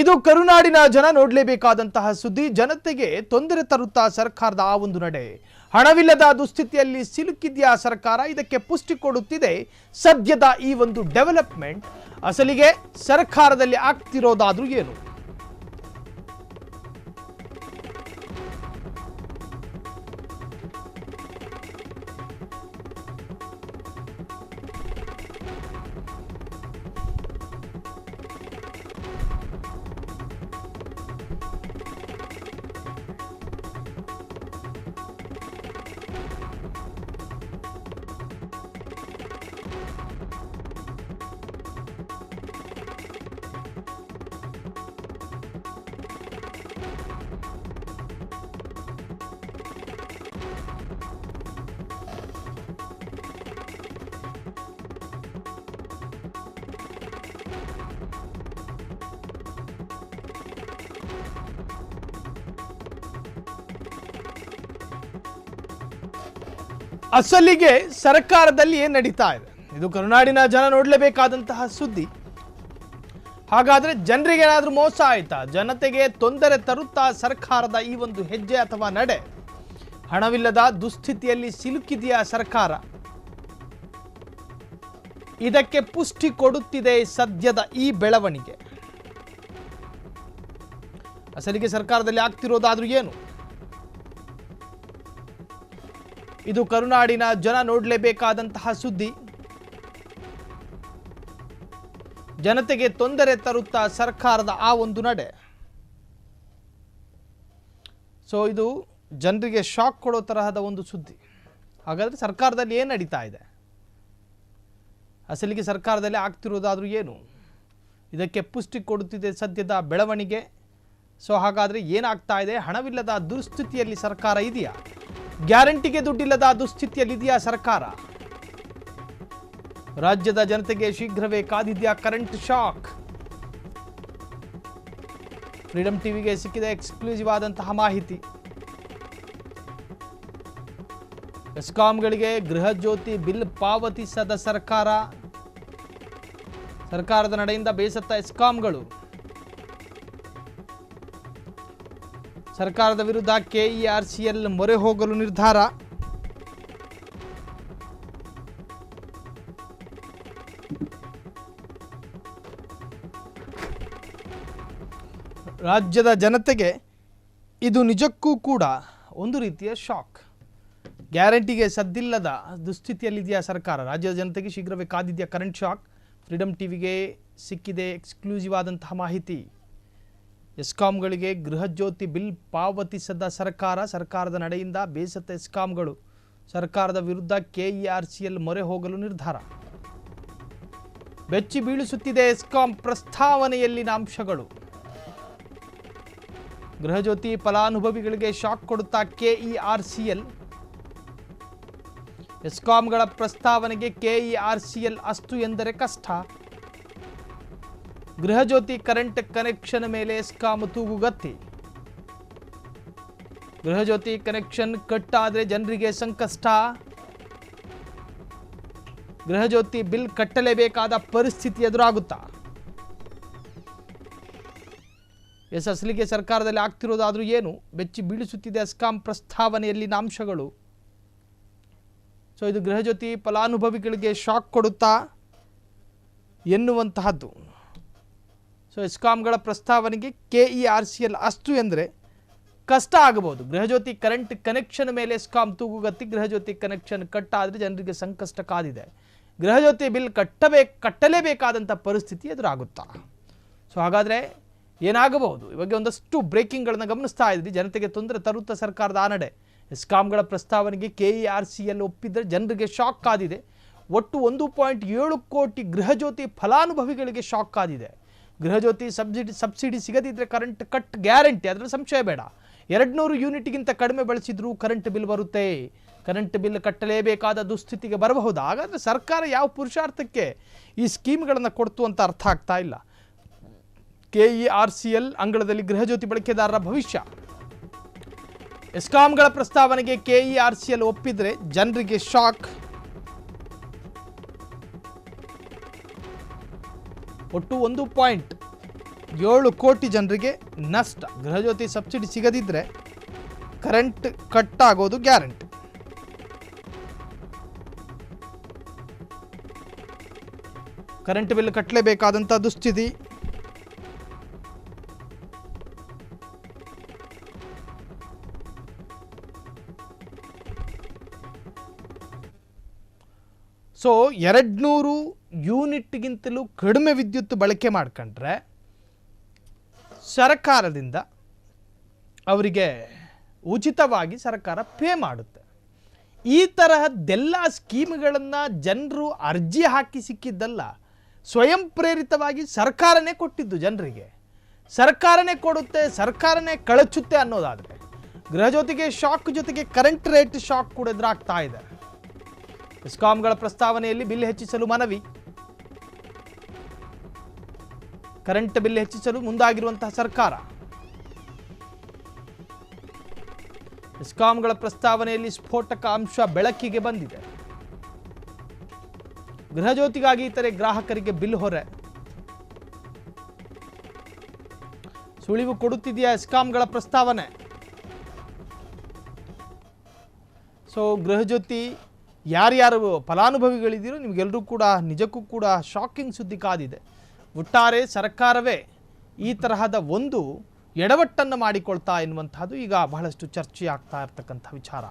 ಇದು ಕರುನಾಡಿನ ಜನ ನೋಡಲೇಬೇಕಾದಂತಹ ಸುದ್ದಿ. ಜನತೆಗೆ ತೊಂದರೆ ತರುತ್ತಾ ಸರ್ಕಾರದ ಆ ಒಂದು ನಡೆ. ಹಣವಿಲ್ಲದ ದುಸ್ಥಿತಿಯಲ್ಲಿ ಸಿಲುಕಿದ್ಯಾ ಸರ್ಕಾರ, ಇದಕ್ಕೆ ಪುಷ್ಟಿ ಕೊಡುತ್ತಿದೆ ಸದ್ಯದ ಈ ಒಂದು ಡೆವಲಪ್ಮೆಂಟ್. ಅಸಲಿಗೆ ಸರ್ಕಾರದಲ್ಲಿ ಆಗ್ತಿರೋದಾದ್ರೂ ಏನು? ಅಸಲಿಗೆ ಸರ್ಕಾರದಲ್ಲಿ ಏನು ನಡೀತಾ ಇದೆ? ಇದು ಕರುನಾಡಿನ ಜನ ನೋಡಲೇಬೇಕಾದಂತಹ ಸುದ್ದಿ. ಹಾಗಾದ್ರೆ ಜನರಿಗೆ ಏನಾದರೂ ಮೋಸ ಆಯ್ತಾ? ಜನತೆಗೆ ತೊಂದರೆ ತರುತ್ತಾ ಸರ್ಕಾರದ ಈ ಒಂದು ಹೆಜ್ಜೆ ಅಥವಾ ನಡೆ? ಹಣವಿಲ್ಲದ ದುಸ್ಥಿತಿಯಲ್ಲಿ ಸಿಲುಕಿದೆಯಾ ಸರ್ಕಾರ? ಇದಕ್ಕೆ ಪುಷ್ಟಿ ಕೊಡುತ್ತಿದೆ ಸದ್ಯದ ಈ ಬೆಳವಣಿಗೆ. ಅಸಲಿಗೆ ಸರ್ಕಾರದಲ್ಲಿ ಆಗ್ತಿರೋದಾದ್ರೂ ಏನು? ಇದು ಕರುನಾಡಿನ ಜನ ನೋಡಲೇಬೇಕಾದಂತಹ ಸುದ್ದಿ. ಜನತೆಗೆ ತೊಂದರೆ ತರುತ್ತಾ ಸರ್ಕಾರದ ಆ ಒಂದು ನಡೆ. ಸೊ ಇದು ಜನರಿಗೆ ಶಾಕ್ ಕೊಡೋ ತರಹದ ಒಂದು ಸುದ್ದಿ. ಹಾಗಾದ್ರೆ ಸರ್ಕಾರದಲ್ಲಿ ಏನು ನಡೀತಾ ಇದೆ? ಅಸಲಿಗೆ ಸರ್ಕಾರದಲ್ಲಿ ಆಗ್ತಿರೋದಾದ್ರೂ ಏನು? ಇದಕ್ಕೆ ಪುಷ್ಟಿ ಕೊಡುತ್ತಿದೆ ಸದ್ಯದ ಬೆಳವಣಿಗೆ. ಸೊ ಹಾಗಾದ್ರೆ ಏನಾಗ್ತಾ ಇದೆ? ಹಣವಿಲ್ಲದ ದುಸ್ಥಿತಿಯಲ್ಲಿ ಸರ್ಕಾರ ಇದೆಯಾ? ಗ್ಯಾರಂಟಿಗೆ ದುಡ್ಡಿಲ್ಲದ ದುಸ್ಥಿತಿಯಲ್ಲಿದೆಯಾ ಸರ್ಕಾರ? ರಾಜ್ಯದ ಜನತೆಗೆ ಶೀಘ್ರವೇ ಕಾದಿದೆಯಾ ಕರೆಂಟ್ ಶಾಕ್? ಫ್ರೀಡಂ ಟಿವಿಗೆ ಸಿಕ್ಕಿದ ಎಕ್ಸ್ಕ್ಲೂಸಿವ್ ಆದಂತಹ ಮಾಹಿತಿ. ಎಸ್ಕಾಂಗಳಿಗೆ ಗೃಹ ಜ್ಯೋತಿ ಬಿಲ್ ಪಾವತಿಸದ ಸರ್ಕಾರ. ಸರ್ಕಾರದ ನಡೆಯಿಂದ ಬೇಸತ್ತ ಎಸ್ಕಾಂಗಳು. ಸರ್ಕಾರದ ವಿರುದ್ಧ ಕೆಇಆರ್ಸಿಎಲ್ ಮೊರೆ ಹೋಗಲು ನಿರ್ಧಾರ. ರಾಜ್ಯದ ಜನತೆಗೆ ಇದು ನಿಜಕ್ಕೂ ಕೂಡ ಒಂದು ರೀತಿಯ ಶಾಕ್. ಗ್ಯಾರಂಟಿಗೆ ಸದ್ದಿಲ್ಲದ ದುಸ್ಥಿತಿಯಲ್ಲಿದೆಯಾ ಸರ್ಕಾರ? ರಾಜ್ಯದ ಜನತೆಗೆ ಶೀಘ್ರವೇ ಕಾದಿದೆಯಾ ಕರೆಂಟ್ ಶಾಕ್? ಫ್ರೀಡಂ ಟಿವಿಗೆ ಸಿಕ್ಕಿದೆ ಎಕ್ಸ್ಕ್ಲೂಸಿವ್ ಆದಂತಹ ಮಾಹಿತಿ. ಎಸ್ಕಾಂಗಳಿಗೆ ಗೃಹ ಜ್ಯೋತಿ ಬಿಲ್ ಪಾವತಿಸದ ಸರ್ಕಾರ. ಸರ್ಕಾರದ ನಡೆಯಿಂದ ಬೇಸತ್ತ ಎಸ್ಕಾಂಗಳು. ಸರ್ಕಾರದ ವಿರುದ್ಧ ಕೆಇಆರ್ಸಿಎಲ್ ಮೊರೆ ಹೋಗಲು ನಿರ್ಧಾರ. ಬೆಚ್ಚಿ ಬೀಳಿಸುತ್ತಿದೆ ಎಸ್ಕಾಂ ಪ್ರಸ್ತಾವನೆಯಲ್ಲಿನ ಅಂಶಗಳು. ಗೃಹ ಜ್ಯೋತಿ ಫಲಾನುಭವಿಗಳಿಗೆ ಶಾಕ್ ಕೊಡುತ್ತಾ ಕೆಇಆರ್ಸಿಎಲ್. ಎಸ್ಕಾಂಗಳ ಪ್ರಸ್ತಾವನೆಗೆ ಕೆಇಆರ್ಸಿಎಲ್ ಅಸ್ತು ಎಂದರೆ ಕಷ್ಟ. ಗೃಹ ಜ್ಯೋತಿ ಕರೆಂಟ್ ಕನೆಕ್ಷನ್ ಮೇಲೆ ಎಸ್ಕಾಂ ತೂಗುಗತ್ತಿ. ಗೃಹ ಜ್ಯೋತಿ ಕನೆಕ್ಷನ್ ಕಟ್ ಆದರೆ ಜನರಿಗೆ ಸಂಕಷ್ಟ. ಗೃಹ ಜ್ಯೋತಿ ಬಿಲ್ ಕಟ್ಟಲೇಬೇಕಾದ ಪರಿಸ್ಥಿತಿ ಎದುರಾಗುತ್ತಾ? ಅಸಲಿಗೆ ಸರ್ಕಾರದಲ್ಲಿ ಆಗ್ತಿರೋದಾದ್ರೂ ಏನು? ಬೆಚ್ಚಿ ಬೀಳಿಸುತ್ತಿದೆ ಎಸ್ಕಾಂ ಪ್ರಸ್ತಾವನೆಯಲ್ಲಿನ ಅಂಶಗಳು. ಸೊ ಇದು ಗೃಹ ಜ್ಯೋತಿ ಫಲಾನುಭವಿಗಳಿಗೆ ಶಾಕ್ ಕೊಡುತ್ತಾ ಎನ್ನುವಂತಹದ್ದು. ಸೊ ಎಸ್ಕಾಂಗಳ ಪ್ರಸ್ತಾವನೆಗೆ ಕೆಇಆರ್ಸಿಎಲ್ ಅಸ್ತು ಎಂದರೆ ಕಷ್ಟ ಆಗಬಹುದು. ಗೃಹಜ್ಯೋತಿ ಕರೆಂಟ್ ಕನೆಕ್ಷನ್ ಮೇಲೆ ಎಸ್ಕಾಂ ತೂಗುಗತ್ತಿ. ಗೃಹಜ್ಯೋತಿ ಕನೆಕ್ಷನ್ ಕಟ್ ಆದರೆ ಜನರಿಗೆ ಸಂಕಷ್ಟ ಕಾದಿದೆ. ಗೃಹಜ್ಯೋತಿ ಬಿಲ್ ಕಟ್ಟಲೇಬೇಕಾದಂಥ ಪರಿಸ್ಥಿತಿ ಎದುರಾಗುತ್ತಾ? ಸೊ ಹಾಗಾದರೆ ಏನಾಗಬಹುದು? ಇವಾಗ ಒಂದಷ್ಟು ಬ್ರೇಕಿಂಗ್ಗಳನ್ನು ಗಮನಿಸ್ತಾ ಇದ್ರಿ. ಜನತೆಗೆ ತೊಂದರೆ ತರುತ್ತಾ ಸರ್ಕಾರದ ಆ ನಡೆ. ಎಸ್ಕಾಂಗಳ ಪ್ರಸ್ತಾವನೆಗೆ ಕೆಇಆರ್ಸಿಎಲ್ ಒಪ್ಪಿದರೆ ಜನರಿಗೆ ಶಾಕ್ ಕಾದಿದೆ. ಒಟ್ಟು 1.7 ಕೋಟಿ ಗೃಹಜ್ಯೋತಿ ಫಲಾನುಭವಿಗಳಿಗೆ ಶಾಕ್ ಕಾದಿದೆ. ಗೃಹಜ್ಯೋತಿ ಸಬ್ಸಿಡಿ ಸಿಗದಿದ್ದರೆ ಕರೆಂಟ್ ಕಟ್ ಗ್ಯಾರಂಟಿ, ಅದರ ಸಂಶಯ ಬೇಡ. 200 ಯೂನಿಟ್ಗಿಂತ ಕಡಿಮೆ ಬಳಸಿದ್ರೂ ಕರೆಂಟ್ ಬಿಲ್ ಬರುತ್ತೆ. ಕರೆಂಟ್ ಬಿಲ್ ಕಟ್ಟಲೇಬೇಕಾದ ದುಸ್ಥಿತಿಗೆ ಬರಬಹುದು. ಹಾಗಾದರೆ ಸರ್ಕಾರ ಯಾವ ಪುರುಷಾರ್ಥಕ್ಕೆ ಈ ಸ್ಕೀಮ್ಗಳನ್ನು ಕೊಡ್ತು ಅಂತ ಅರ್ಥ ಆಗ್ತಾ ಇಲ್ಲ. ಕೆಇಆರ್ಸಿಎಲ್ ಅಂಗಳದಲ್ಲಿ ಗೃಹಜ್ಯೋತಿ ಬಳಕೆದಾರರ ಭವಿಷ್ಯ. ಎಸ್ಕಾಂಗಳ ಪ್ರಸ್ತಾವನೆಗೆ ಕೆಇಆರ್ಸಿಎಲ್ ಒಪ್ಪಿದರೆ ಜನರಿಗೆ ಶಾಕ್. ಒಟ್ಟು 1. 7 ಕೋಟಿ ಜನರಿಗೆ ನಷ್ಟ. ಗೃಹಜ್ಯೋತಿ ಸಬ್ಸಿಡಿ ಸಿಗದಿದ್ದರೆ ಕರೆಂಟ್ ಕಟ್ ಆಗೋದು ಗ್ಯಾರಂಟಿ. ಕರೆಂಟ್ ಬಿಲ್ ಕಟ್ಟಲೇಬೇಕಾದಂಥ ದುಸ್ಥಿತಿ. ಸೊ 200 ಯೂನಿಟ್ಗಿಂತಲೂ ಕಡಿಮೆ ವಿದ್ಯುತ್ ಬಳಕೆ ಮಾಡ್ಕೊಂಡ್ರೆ ಸರ್ಕಾರದಿಂದ ಅವರಿಗೆ ಉಚಿತವಾಗಿ ಸರ್ಕಾರ ಪೇ ಮಾಡುತ್ತೆ. ಈ ತರಹದ್ದೆಲ್ಲ ಸ್ಕೀಮ್ಗಳನ್ನು ಜನರು ಅರ್ಜಿ ಹಾಕಿ ಸಿಕ್ಕಿದ್ದಲ್ಲ, ಸ್ವಯಂ ಪ್ರೇರಿತವಾಗಿ ಸರ್ಕಾರನೇ ಕೊಟ್ಟಿದ್ದು ಜನರಿಗೆ. ಸರ್ಕಾರನೇ ಕೊಡುತ್ತೆ, ಸರ್ಕಾರನೇ ಕಳಚುತ್ತೆ ಅನ್ನೋದಾದರೆ ಗೃಹಜ್ಯೋತಿಗೆ ಶಾಕ್ ಜೊತೆಗೆ ಕರೆಂಟ್ ರೇಟ್ ಶಾಕ್ ಕೂಡ ಎದುರಾಗ್ತಾ ಇದೆ. ಎಸ್ಕಾಂಗಳ ಪ್ರಸ್ತಾವನೆಯಲ್ಲಿ ಬಿಲ್ ಹೆಚ್ಚಿಸಲು ಮನವಿ. ಕರೆಂಟ್ ಬಿಲ್ ಹೆಚ್ಚಿಸಲು ಮುಂದಾಗಿರುವಂತಹ ಸರ್ಕಾರ. ಎಸ್ಕಾಂಗಳ ಪ್ರಸ್ತಾವನೆಯಲ್ಲಿ ಸ್ಫೋಟಕ ಅಂಶ ಬೆಳಕಿಗೆ ಬಂದಿದೆ. ಗೃಹಜ್ಯೋತಿಗಾಗಿ ಇತರೆ ಗ್ರಾಹಕರಿಗೆ ಬಿಲ್ ಹೊರೆ. ಸುಳಿವು ಕೊಡುತ್ತಿದೆಯಾ ಎಸ್ಕಾಂಗಳ ಪ್ರಸ್ತಾವನೆ? ಸೊ ಗೃಹಜ್ಯೋತಿ ಯಾರ್ಯಾರು ಫಲಾನುಭವಿಗಳಿದ್ದೀರೋ ನಿಮಗೆಲ್ಲರೂ ಕೂಡ ನಿಜಕ್ಕೂ ಕೂಡ ಶಾಕಿಂಗ್ ಸುದ್ದಿ ಕಾದಿದೆ. ಒಟ್ಟಾರೆ ಸರ್ಕಾರವೇ ಈ ತರಹದ ಒಂದು ಎಡವಟ್ಟನ್ನು ಮಾಡಿಕೊಳ್ತಾ ಎನ್ನುವಂಥದ್ದು ಈಗ ಬಹಳಷ್ಟು ಚರ್ಚೆ ಆಗ್ತಾ ಇರತಕ್ಕಂಥ ವಿಚಾರ.